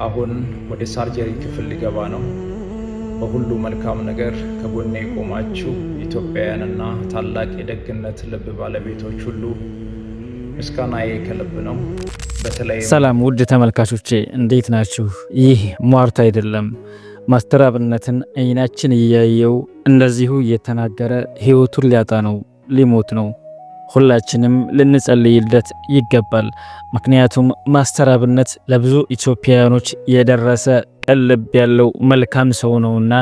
አሁን ወደ ሳርጀሪ ክፍል ሊገባ ነው። በሁሉ መልካም ነገር ከጎኔ ቆማችሁ ኢትዮጵያውያንና ታላቅ የደግነት ልብ ባለቤቶች ሁሉ ምስጋናዬ ከልብ ነው። በተለይ ሰላም ውድ ተመልካቾቼ እንዴት ናችሁ? ይህ ሟርት አይደለም። ማስተር አብነትን አይናችን እያየው እንደዚሁ እየተናገረ ህይወቱን ሊያጣ ነው፣ ሊሞት ነው። ሁላችንም ልንጸልይለት ይገባል። ምክንያቱም ማስተር አብነት ለብዙ ኢትዮጵያውያኖች የደረሰ ቀልብ ያለው መልካም ሰው ነውና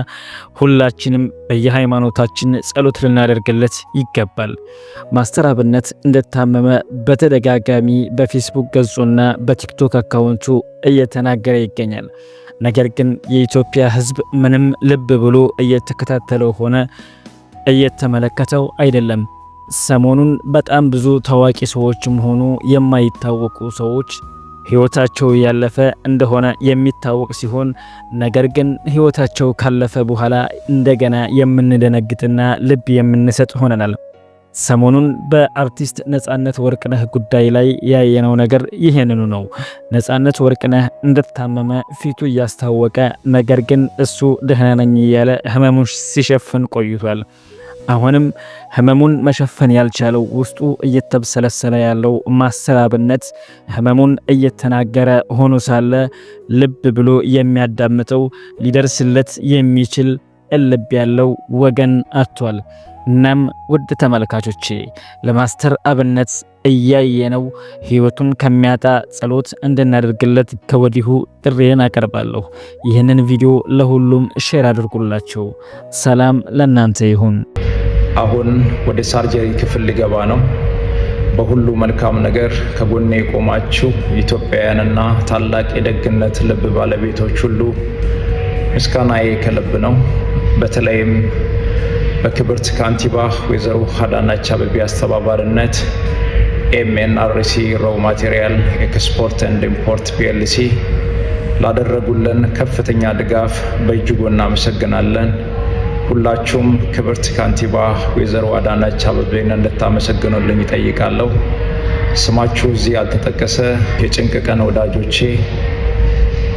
ሁላችንም በየሃይማኖታችን ጸሎት ልናደርግለት ይገባል። ማስተር አብነት እንደታመመ በተደጋጋሚ በፌስቡክ ገጹና በቲክቶክ አካውንቱ እየተናገረ ይገኛል። ነገር ግን የኢትዮጵያ ሕዝብ ምንም ልብ ብሎ እየተከታተለው ሆነ እየተመለከተው አይደለም። ሰሞኑን በጣም ብዙ ታዋቂ ሰዎችም ሆኑ የማይታወቁ ሰዎች ህይወታቸው ያለፈ እንደሆነ የሚታወቅ ሲሆን ነገር ግን ህይወታቸው ካለፈ በኋላ እንደገና የምንደነግጥና ልብ የምንሰጥ ሆነናል። ሰሞኑን በአርቲስት ነጻነት ወርቅነህ ጉዳይ ላይ ያየነው ነገር ይሄንኑ ነው። ነጻነት ወርቅነህ እንደታመመ ፊቱ እያስታወቀ ነገር ግን እሱ ደህና ነኝ እያለ ህመሙን ሲሸፍን ቆይቷል። አሁንም ህመሙን መሸፈን ያልቻለው ውስጡ እየተብሰለሰለ ያለው ማስተር አብነት ህመሙን እየተናገረ ሆኖ ሳለ ልብ ብሎ የሚያዳምጠው ሊደርስለት የሚችል ልብ ያለው ወገን አጥቷል። እናም ውድ ተመልካቾቼ ለማስተር አብነት እያየነው ህይወቱን ከሚያጣ ጸሎት እንድናደርግለት ከወዲሁ ጥሪዬን አቀርባለሁ። ይህንን ቪዲዮ ለሁሉም ሼር አድርጉላቸው። ሰላም ለእናንተ ይሁን። አሁን ወደ ሳርጀሪ ክፍል ሊገባ ነው። በሁሉ መልካም ነገር ከጎኔ ቆማችሁ ኢትዮጵያውያንና ታላቅ የደግነት ልብ ባለቤቶች ሁሉ ምስጋናዬ ከልብ ነው። በተለይም በክብርት ካንቲባ ወይዘሮ አዳነች አቤቤ አስተባባሪነት ኤምኤንአርሲ ሮው ማቴሪያል ኤክስፖርት ኤንድ ኢምፖርት ፒኤልሲ ላደረጉልን ከፍተኛ ድጋፍ በእጅጉ እናመሰግናለን። ሁላችሁም ክብርት ካንቲባ ወይዘሮ አዳነች አቤቤን እንድታመሰግኑልኝ እጠይቃለሁ። ስማችሁ እዚህ ያልተጠቀሰ የጭንቅ ቀን ወዳጆቼ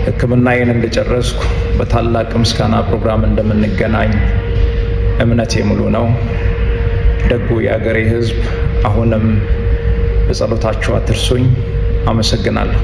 ሕክምናዬን እንደጨረስኩ በታላቅ ምስጋና ፕሮግራም እንደምንገናኝ እምነቴ ሙሉ ነው። ደጉ የአገሬ ሕዝብ አሁንም በጸሎታችሁ አትርሱኝ። አመሰግናለሁ።